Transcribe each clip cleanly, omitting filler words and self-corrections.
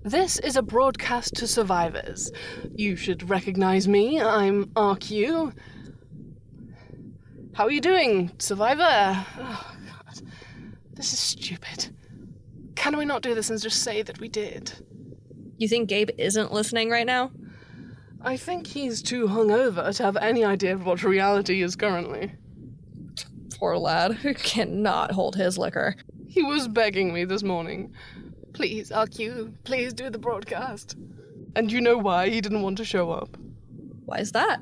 This is a broadcast to survivors. You should recognize me. I'm RQ. How are you doing, survivor? Oh, God. This is stupid. Can we not do this and just say that we did? You think Gabe isn't listening right now? I think he's too hungover to have any idea of what reality is currently. Poor lad, who cannot hold his liquor. He was begging me this morning. Please, RQ, please do the broadcast. And you know why he didn't want to show up? Why is that?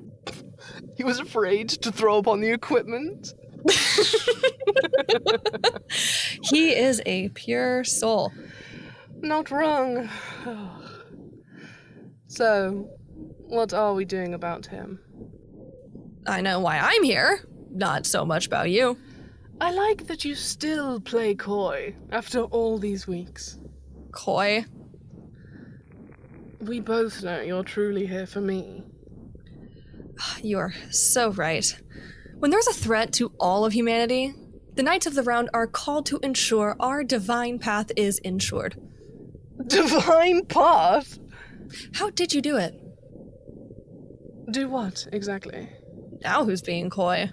He was afraid to throw up on the equipment. He is a pure soul. Not wrong. So, what are we doing about him? I know why I'm here. Not so much about you. I like that you still play coy after all these weeks. Coy? We both know you're truly here for me. You are so right. When there's a threat to all of humanity, the Knights of the Round are called to ensure our divine path is ensured. Divine path? How did you do it? Do what, exactly? Now who's being coy?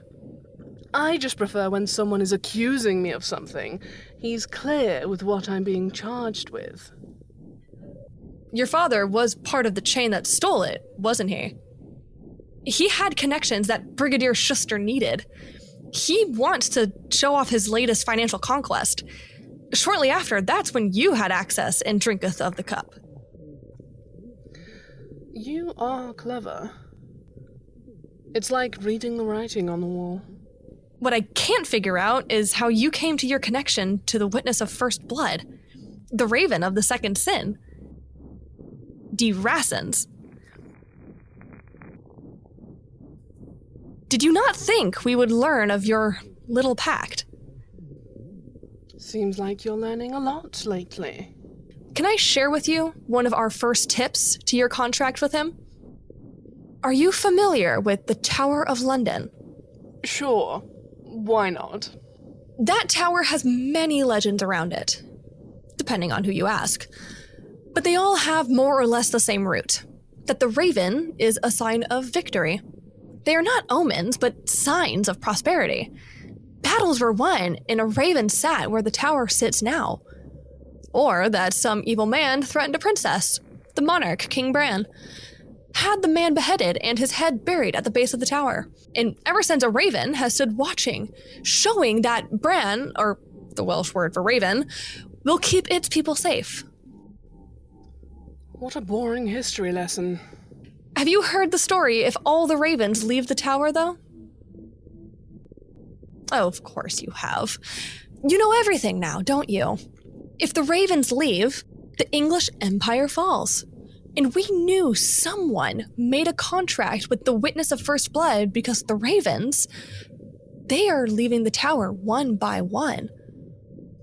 I just prefer when someone is accusing me of something, he's clear with what I'm being charged with. Your father was part of the chain that stole it, wasn't he? He had connections that Brigadier Schuster needed. He wants to show off his latest financial conquest. Shortly after, that's when you had access and drinketh of the cup. You are clever. It's like reading the writing on the wall. What I can't figure out is how you came to your connection to the witness of first blood, the raven of the second sin, D. Rassens. Did you not think we would learn of your little pact? Seems like you're learning a lot lately. Can I share with you one of our first tips to your contract with him? Are you familiar with the Tower of London? Sure. Why not? That tower has many legends around it, depending on who you ask. But they all have more or less the same root, that the raven is a sign of victory. They are not omens, but signs of prosperity. Battles were won, and a raven sat where the tower sits now. Or that some evil man threatened a princess, the monarch, King Bran, had the man beheaded and his head buried at the base of the tower. And ever since, a raven has stood watching, showing that Bran, or the Welsh word for raven, will keep its people safe. What a boring history lesson. Have you heard the story if all the ravens leave the tower, though? Oh, of course you have. You know everything now, don't you? If the ravens leave, the English Empire falls. And we knew someone made a contract with the Witness of First Blood because the ravens, they are leaving the tower one by one.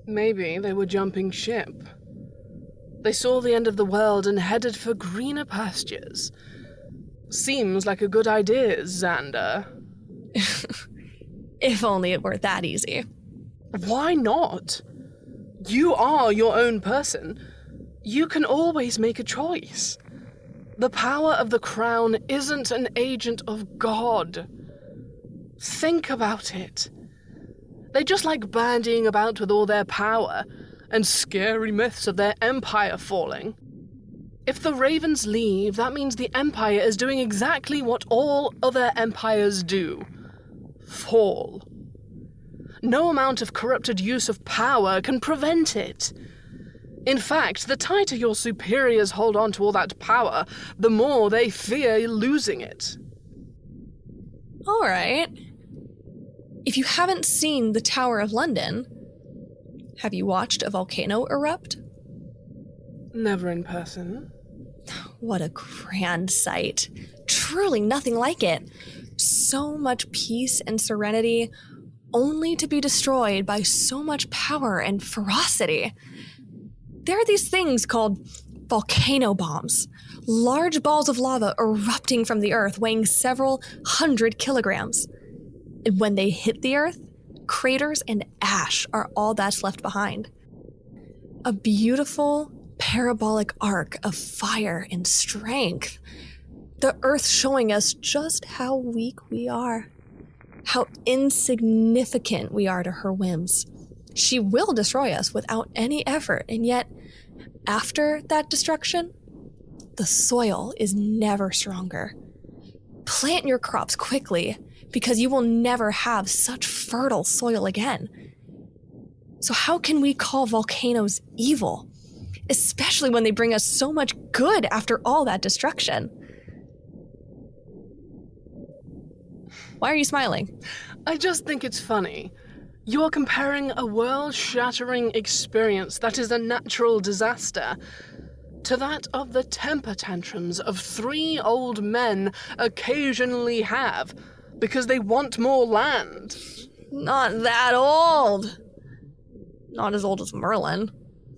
Maybe they were jumping ship. They saw the end of the world and headed for greener pastures. Seems like a good idea, Xander. If only it were that easy. Why not? You are your own person. You can always make a choice. The power of the crown isn't an agent of God. Think about it. They just like bandying about with all their power and scary myths of their empire falling. If the ravens leave, that means the empire is doing exactly what all other empires do. Fall. No amount of corrupted use of power can prevent it. In fact, the tighter your superiors hold on to all that power, the more they fear losing it. All right. If you haven't seen the Tower of London, have you watched a volcano erupt? Never in person. What a grand sight. Truly nothing like it. So much peace and serenity, only to be destroyed by so much power and ferocity. There are these things called volcano bombs, large balls of lava erupting from the earth weighing several 100 kilograms. And when they hit the earth, craters and ash are all that's left behind. A beautiful parabolic arc of fire and strength. The Earth showing us just how weak we are, how insignificant we are to her whims. She will destroy us without any effort, and yet, after that destruction, the soil is never stronger. Plant your crops quickly, because you will never have such fertile soil again. So how can we call volcanoes evil, especially when they bring us so much good after all that destruction? Why are you smiling? I just think it's funny. You're comparing a world-shattering experience that is a natural disaster to that of the temper tantrums of 3 old men occasionally have because they want more land. Not that old. Not as old as Merlin.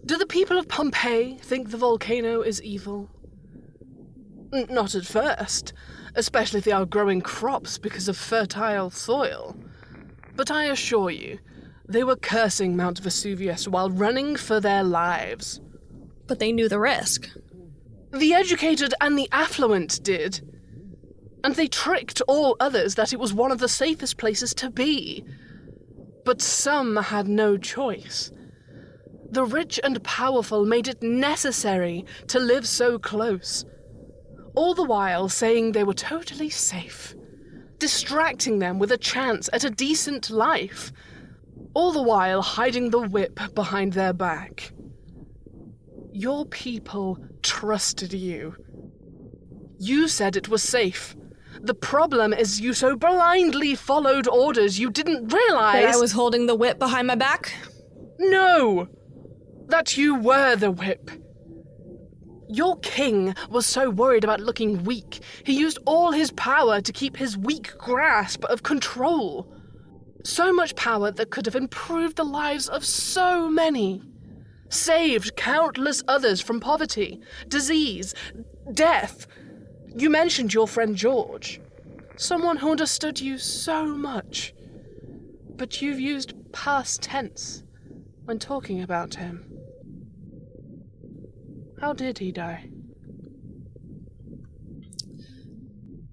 Do the people of Pompeii think the volcano is evil? Not at first, especially if they are growing crops because of fertile soil. But I assure you, they were cursing Mount Vesuvius while running for their lives. But they knew the risk. The educated and the affluent did. And they tricked all others that it was one of the safest places to be. But some had no choice. The rich and powerful made it necessary to live so close, all the while saying they were totally safe, distracting them with a chance at a decent life, all the while hiding the whip behind their back. Your people trusted you. You said it was safe. The problem is you so blindly followed orders you didn't realize— That I was holding the whip behind my back? No! That you were the whip. Your king was so worried about looking weak, he used all his power to keep his weak grasp of control. So much power that could have improved the lives of so many. Saved countless others from poverty, disease, death. You mentioned your friend George. Someone who understood you so much. But you've used past tense when talking about him. How did he die?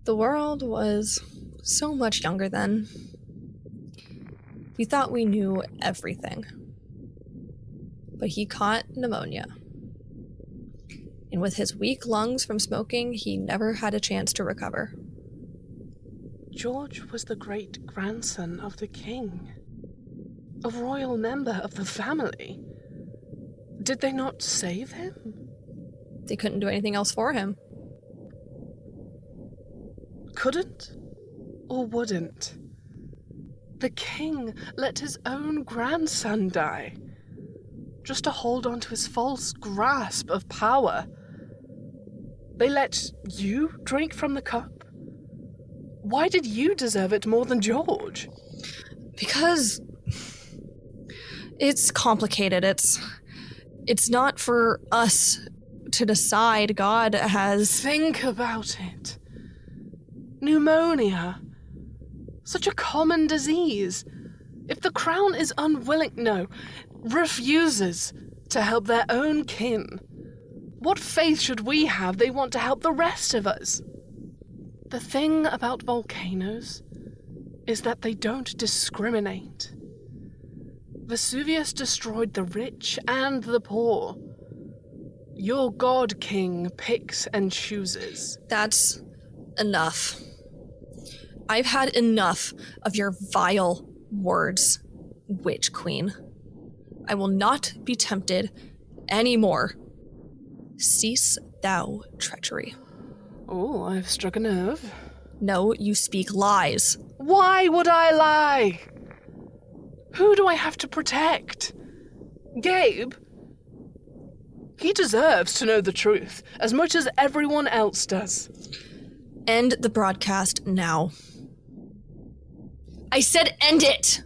The world was so much younger then. We thought we knew everything. But he caught pneumonia. And with his weak lungs from smoking, he never had a chance to recover. George was the great-grandson of the king. A royal member of the family. Did they not save him? They couldn't do anything else for him. Couldn't? Or wouldn't? The king let his own grandson die, just to hold on to his false grasp of power. They let you drink from the cup? Why did you deserve it more than George? Because it's complicated. It's not for us to decide. God has... Think about it. Pneumonia. Such a common disease. If the crown is refuses to help their own kin, what faith should we have they want to help the rest of us? The thing about volcanoes is that they don't discriminate. Vesuvius destroyed the rich and the poor. Your god king picks and chooses. That's enough. I've had enough of your vile words, witch queen. I will not be tempted anymore. Cease thou treachery. Oh, I've struck a nerve. No, you speak lies. Why would I lie? Who do I have to protect? Gabe? He deserves to know the truth, as much as everyone else does. End the broadcast now. I said end it!